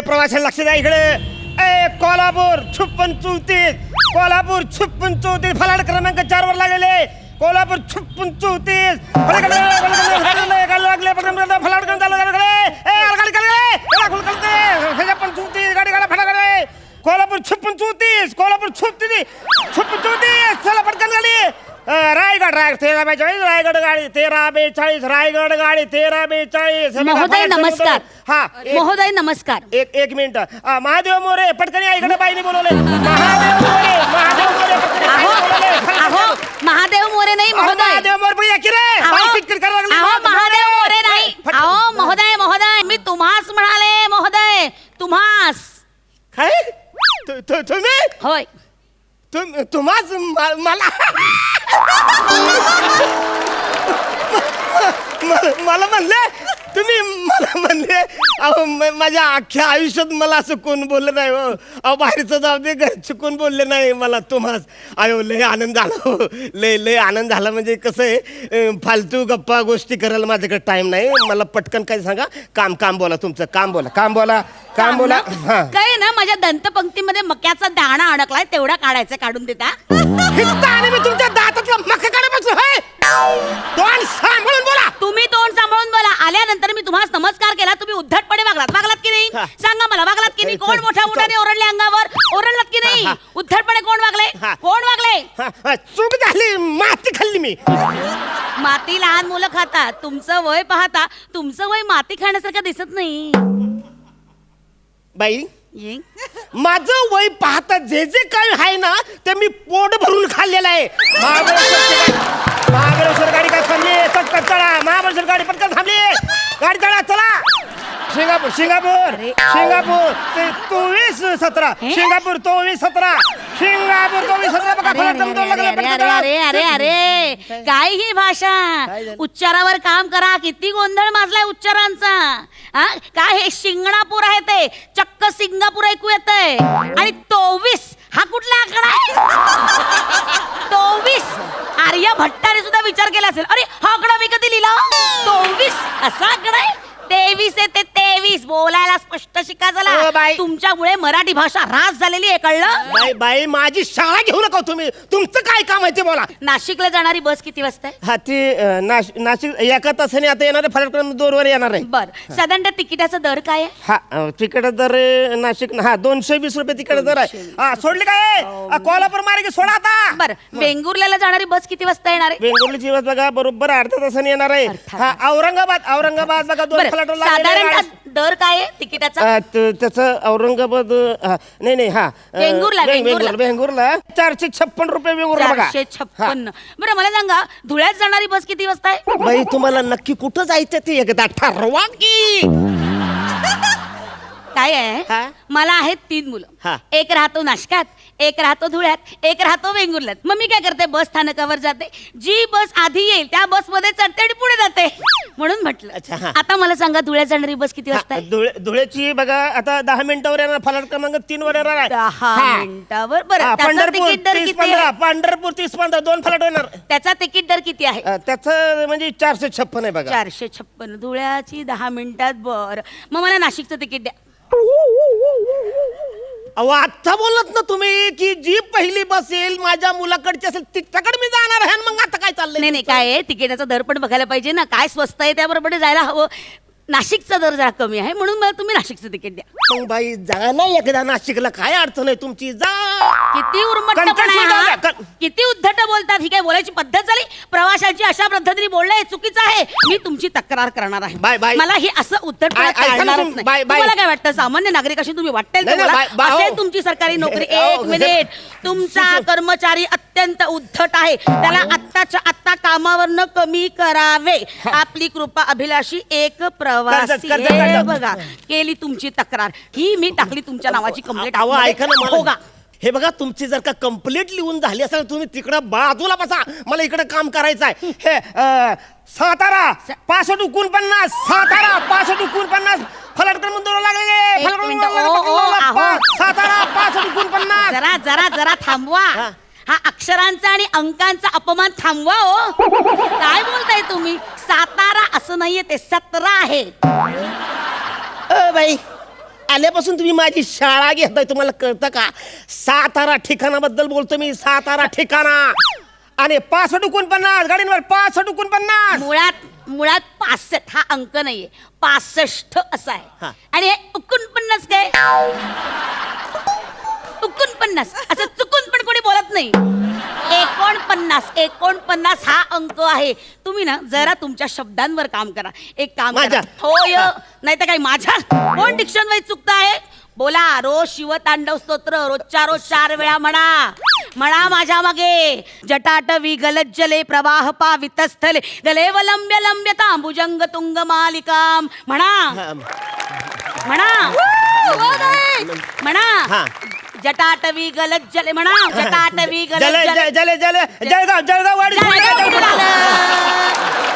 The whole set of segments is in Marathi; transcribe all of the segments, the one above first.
प्रवाशांना लक्ष द्या इकडे. कोल्हापूर 5634, कोल्हापूर 5634, फलाट क्रमांक 4 वर लागलेले. कोल्हापूर 5634 फलाट कोल्हापूर 5634, कोल्हापूर 5634, चला पटकन गाडी. रायगड 1342, रायगड गाडी 1342, रायगड गाडी 1342. महोदय नमस्कार. हा महोदय नमस्कार. एक मिनिट. महादेव मोरे पटकन या इकडे. बाईने बोलवले. महादेव मोरे, महादेव मोरे पटकन या, बाईने बोलवले. अहो महादेव मोरे नाही महोदय. महादेव मोरे पण या की रे. बाई किटकिट करायला लागली. अहो महादेव मोरे नाही. अहो महोदय महोदय मी तुम्हास म्हणाले. महोदय तुम्हास. काय तुम्ही होय. तुम्हाच मला मला म्हणले तुम्ही. मला म्हणले अहो माझ्या अख्ख्या आयुष्यात मला असं कोण बोललं नाही हो. अहो बाहेरचं जाऊ दे, घरचे कोण बोलले नाही मला तुम्हाच. अयो लय आनंद झाला हो. लय आनंद झाला. म्हणजे कसं आहे, फालतू गप्पा गोष्टी करायला माझ्याकडे टाइम नाही. मला पटकन काय सांगा. काम बोला तुमचं. काम बोला. हा काय ना माझ्या दंतपंक्तीमध्ये मक्याचा दाणा अडकलाय, तेवढा काढायचा. काढून देता. आणि मी तुमच्या दातातला मक्का काढायचं होय. तोंड सांभाळून बोला. तुम्ही तोंड सांभाळून बोला. आल्यानंतर मी तुम्हाला नमस्कार केला, तुम्ही उद्धटपणे वागलात की नाही? सांगा मला, वागलात की नाही? कोण मोठ्याने ओरडले अंगावर? ओरडलात की नाही? उद्धटपणे कोण वागले? चूक झाली. माती खाल्ली मी. माती लहान मुलं खातात. तुमचं वय पाहता तुमचं वय माती खाण्यासारखं दिसत नाही. बाई माझं वय पाहता जे काय आहे ना ते मी पोट भरून खाल्लेलं आहे. महाबळेश्वर गाडी काय थांबली? पटकन चला. महाबळेश्वर गाडी पटकन थांबली. गाडी चला. Singapore 2417, Singapore 2417, Singapore 2417. बघा अरे काय ही भाषा? उच्चारावर काम करा. किती गोंधळ माजलाय उच्चारांचा. काय हे शिंगणापूर आहे ते चक्क सिंगापूर ऐकू येतंय. आणि 24 हा कुठला आकडा आहे? 24 आर्य भट्टाने सुद्धा विचार केला असेल. अरे हा आकडा मी कधी लिहिला? 24 असा आकडा आहे. 23 आहे ते 23. बोलायला स्पष्ट शिका झाला. तुमच्यामुळे मराठी भाषा ऱ्हास झालेली आहे, कळलं? बाई माझी शाळा घेऊ नका तुम्ही. तुमचं काय काम आहे ते बोला. नाशिकला जाणारी बस किती वाजता आहे? हा ती नाशिक 1 तासाने आता येणार आहे. फलाट 2 वर येणार आहे. बर साधारणतः तिकिटाचा दर काय आहे? हा तिकीट दर नाशिक 220 रुपये तिकीट दर आहे. हा सोडली काय? कोल्हापूर मार्गे सोडा आता. बर वेंगुर्ल्याला जाणारी बस किती वाजता येणार आहे? वेंगुर्ल्याची बस बघा बरोबर अर्ध्या तासाने येणार आहे. हा औरंगाबाद बघा 2 फलाट साधारणतः दर काय आहे तिकिटाचा? त्याचं औरंगाबाद नाही हा वेंगुर्ला 456 रुपये. वेंगुर्ला बघा 456. बरं मला सांगा धुळ्यात जाणारी बस किती वाजता आहे? बाई तुम्हाला नक्की कुठं जायचं ते एकदा ठरवा की. काय आहे? मला आहेत 3 मुलं. एक राहतो नाशकात, एक राहतो धुळ्यात, एक राहतो वेंगुर्ल्यात. मग मी काय करते, बस स्थानकावर जाते. जी बस आधी येईल त्या बस मध्ये चढते आणि पुढे जाते. म्हणून म्हटलं आता मला सांगा धुळ्यात जाणारी बस किती वाजता आहे? धुळ्याची बघा आता 10 मिनिटावर येणार. फलाट क्रमांक 3 वर येणार आहे. 10 मिनिटावर. बरं पंढरपूर तिकीट दर किती आहे? पंढरपूर 30-15 2 फलाट येणार. त्याचा तिकीट दर किती आहे? त्याचं म्हणजे 456 आहे बघा. 456 धुळ्याची 10 मिनिटात. बर मग मला नाशिकचं तिकीट द्या. अहो आता बोलत ना तुम्ही की जी पहिली बस येईल माझ्या मुलाकडची असेल तिच्याकडे मी जाणार आहे. मग आता काय चाललंय? नाही काय आहे तिकिटाचा दर पण बघायला पाहिजे ना. काय स्वस्त आहे त्याबरोबर जायला हवं. नाशिकचा दर जरा कमी आहे म्हणून मला तुम्ही नाशिकचं तिकीट द्या. मग बाई जा ना एकदा नाशिकला. काय अडचण आहे तुमची? जा. किती उर्मटपणा, किती उद्धट बोलतात. ही काय बोलायची पद्धत झाली? प्रवाशांची अशा पद्धतीने बोलणं हे चुकीचं आहे. मी तुमची तक्रार करणार आहे. मला हे असं उद्धटपणा चालणारच नाही. तुम्हाला काय वाटतं सामान्य नागरिकाशी तुम्ही वाटेल असेल तुमची सरकारी नोकरी? 1 मिनिट. तुमचा कर्मचारी अत्यंत उद्धट आहे. त्याला आत्ताच्या आत्ता कामावरनं कमी करावे. आपली कृपा अभिलाषी एक प्रवासी बघा केली तुमची तक्रार. ही मी टाकली तुमच्या नावाची कंप्लेंट. ऐका ना हे बघा तुमची जर का कंप्लीट लिहून झाली असेल तुम्ही तिकडं बाजूला बसा. मला इकडे काम करायचं आहे. हे सातारा 6549, सातारा 6549 फलाट क्रमांक 2 लागले. सातारा 6549. जरा थांबवा. हा अक्षरांचा आणि अंकांचा अपमान थांबवा. हो काय बोलताय तुम्ही? सातारा असं नाहीये ते 17 आहे. बाई आल्यापासून तुम्ही माझी शाळा घेताय, तुम्हाला कळतं का? 7 ठिकाणाबद्दल बोलतो मी, 7 ठिकाणा. आणि 65 गाडींवर 65 मुळात 65 हा अंक नाहीये, 65 असा आहे. हा. आणि हे 49 काय? 49 असं चुकून पण कोणी बोलत नाही. 49 हा अंक आहे. तुम्ही ना जरा तुमच्या शब्दांवर काम करा. एक काम करा. होय नाही तर काय माझ्या कोण डिक्शन वाईज चुकत आहे? बोला, रोज शिवतांडव स्तोत्र रोजच्या रोज 4 वेळा म्हणा माझ्या मागे. जटाटवी गलज्जले प्रवाह पावितस्थले गलेवलंब्य लंब्यता भुजंग तुंग मालिकाम. म्हणा जटाटवी गलज्जले म्हणा. जटाटवी गलज्जले जळगाव वाडी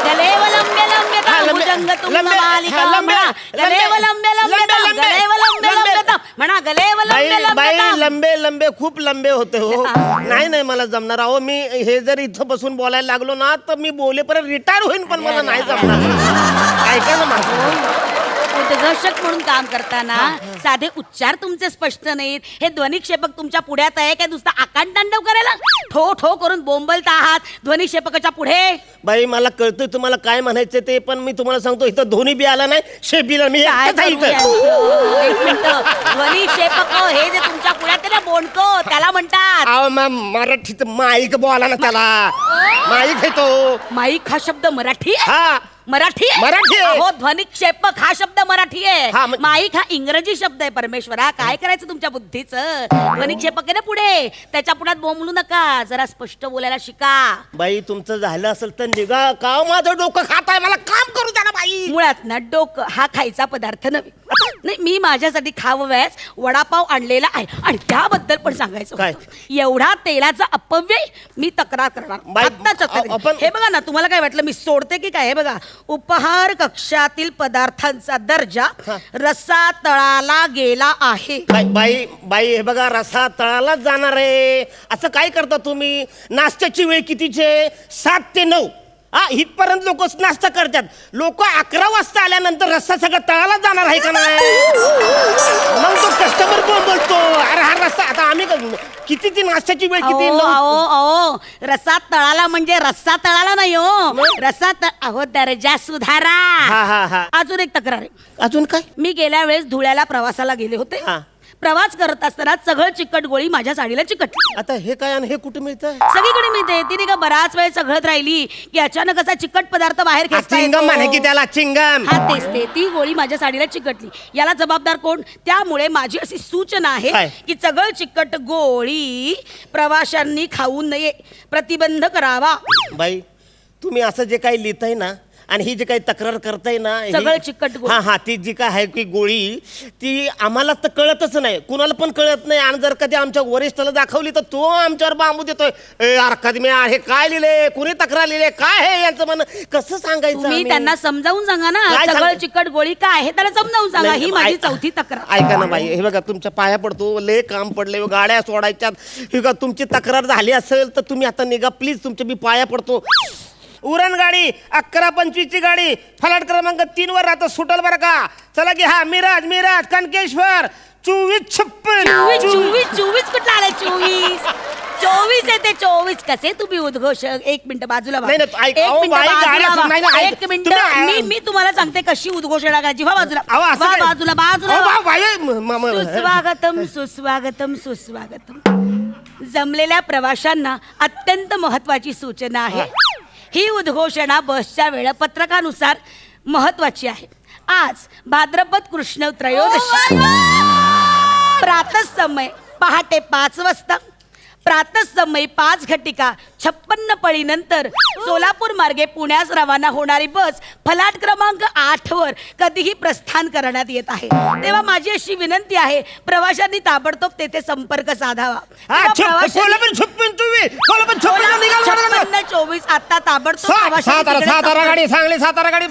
गलेवलंब्य लंब्यता भुजंग तुंग मालिकाम. म्हणा गलेवलंब्य लंब्यता गलेवलंब्य लंब्यता म्हणा गलेवलंब्य लंब्यता. लंबे खूप लंबे होते हो. नाही मला जमणार अहो. मी हे जर इथं बसून बोलायला लागलो ना तर मी बोलेपर्यंत रिटायर होईन, पण मला नाही जमणार. ऐका ना माझं. उद्घोषक म्हणून काम करताना साधे उच्चार तुमचे स्पष्ट नाहीत. हे ध्वनिक्षेपक तुमच्या पुढ्यात आहे काय? नुसतं आकांतांडव करायला ठो ठो करून बोंबलता आहात ध्वनिक्षेपकाच्या पुढे. बाई मला कळतंय तुम्हाला काय म्हणायचं ते, पण मी तुम्हाला सांगतो इथं धोनी बी आला नाही, शेबीला मी ध्वनिक्षेपक हे जे तुमच्या पुढ्यात आहे ना बोंडको, त्याला म्हणतात. अहो मराठीत माईक बोला ना त्याला. माईक आहे तो. माईक हा शब्द मराठी आहे? हा मराठी आहे. हो, ध्वनिक्षेपक हा शब्द मराठी आहे. हा, माईक हा इंग्रजी शब्द आहे. परमेश्वरा, काय करायचं तुमच्या बुद्धीचं? ध्वनिक्षेपक आहे ना पुढे, त्याच्या पुढ्यात बोंबलू नका. जरा स्पष्ट बोलायला शिका. बाई तुमचं झालं असेल तर निघा. का माझं डोकं खाताय, मला काम करू द्या ना बाई. मुळात ना डोकं हा खायचा पदार्थ नव्हे. नाही, मी माझ्यासाठी खावयास वडापाव आणलेला आहे आणि त्याबद्दल पण सांगायचं काय? एवढा तेलाचा अपव्यय मी तक्रार करणार आत्ताच्या तरी. हे बघा ना, तुम्हाला काय वाटलं मी सोडते की काय? हे बघा, उपहार कक्षातील पदार्थांचा दर्जा रस्सा तळाला गेला आहे. बाई हे बघा, रसा तळालाच जाणार आहे. असं काय करता तुम्ही? नाश्त्याची वेळ कितीचे? 7 ते 9. इथपर्यंत लोक नाश्ता करतात. लोक 11 वाजता आल्यानंतर रस्सा सगळं तळाला जाणार आहे का नाही? मग तो कस्टमर कोण बोलतो, अरे हा रस्सा आता आम्ही किती ती नाश्त्याची वेळ किती? रस्सा तळाला म्हणजे रस्सा तळाला नाही हो, रस्सा अहो दर्जा सुधारा. अजून एक तक्रार आहे. अजून काय? मी गेल्या वेळेस धुळ्याला प्रवासाला गेले होते. प्रवास करत असताना सगळं चिकट गोळी माझ्या साडीला चिकटली. आता हे काय आणि हे कुठे मिळतं? सगळीकडे मिळते. तिने का बराच वेळ सगळत राहिली की अचानक असा चिकट पदार्थ बाहेर चिंगम म्हणे की त्याला चिंगम. हा तेच ते. ती गोळी माझ्या साडीला चिकटली. याला जबाबदार कोण? त्यामुळे माझी अशी सूचना आहे की सगळं चिकट गोळी प्रवाशांनी खाऊ नये, प्रतिबंध करावा. बाई तुम्ही असं जे काही लिहिताय ना आणि ही जी काही तक्रार करताय ना, सगळं चिकट गोळी, हा ती जी काय आहे की गोळी ती आम्हाला तर कळतच नाही, कुणाला पण कळत नाही. आणि जर कधी आमच्या वरिष्ठाला दाखवली तर तो आमच्यावर बांबू देतोय. अकादमी आहे काय लिहिले, कुणी तक्रार लिहिले, काय आहे यांचं मन? कसं सांगायचं? तुम्ही त्यांना समजावून सांगा ना, सगळं चिकट गोळी काय आहे त्याला समजावून सांगा. ही माझी 4थी तक्रार. ऐका ना बाई, हे बघा तुमच्या पाया पडतो, लय काम पडले, गाड्या सोडायच्यात. हे बघा तुमची तक्रार झाली असेल तर तुम्ही आता निघा प्लीज, तुमच्या मी पाया पडतो. उरण गाडी 11:25 ची गाडी फलाट क्रमांक 3 वर राहतो, सुटल बरं का? चला की. हा मिराज कणकेश्वर 24-26 कुठला आलाय? 24 येते. 24 कसे तुम्ही उद्घोषक? एक मिनिट बाजूला एक मिनिट मी तुम्हाला सांगते कशी उद्घोषणा करायची. बाजूला सुस्वागतम. जमलेल्या प्रवाशांना अत्यंत महत्वाची सूचना आहे. ही उद्घोषणा बसच्या वेळापत्रकानुसार महत्वाची आहे. आज भाद्रपद कृष्ण त्रयोदशी, प्रातःसमय पहाटे 5 वाजता, प्रातःसमयी 5 घटिका 56 पळीनंतर सोलापूर मार्गे पुण्यास रवाना होणारी बस फलाट क्रमांक 8 वर कधीही प्रस्थान करण्यात येत आहे. तेव्हा माझी अशी विनंती आहे, प्रवाशांनी ताबडतोब तेथे संपर्क साधावा. 56-24 आता ताबडतोब सातारा गाडी, सांगली सातारा गाडी,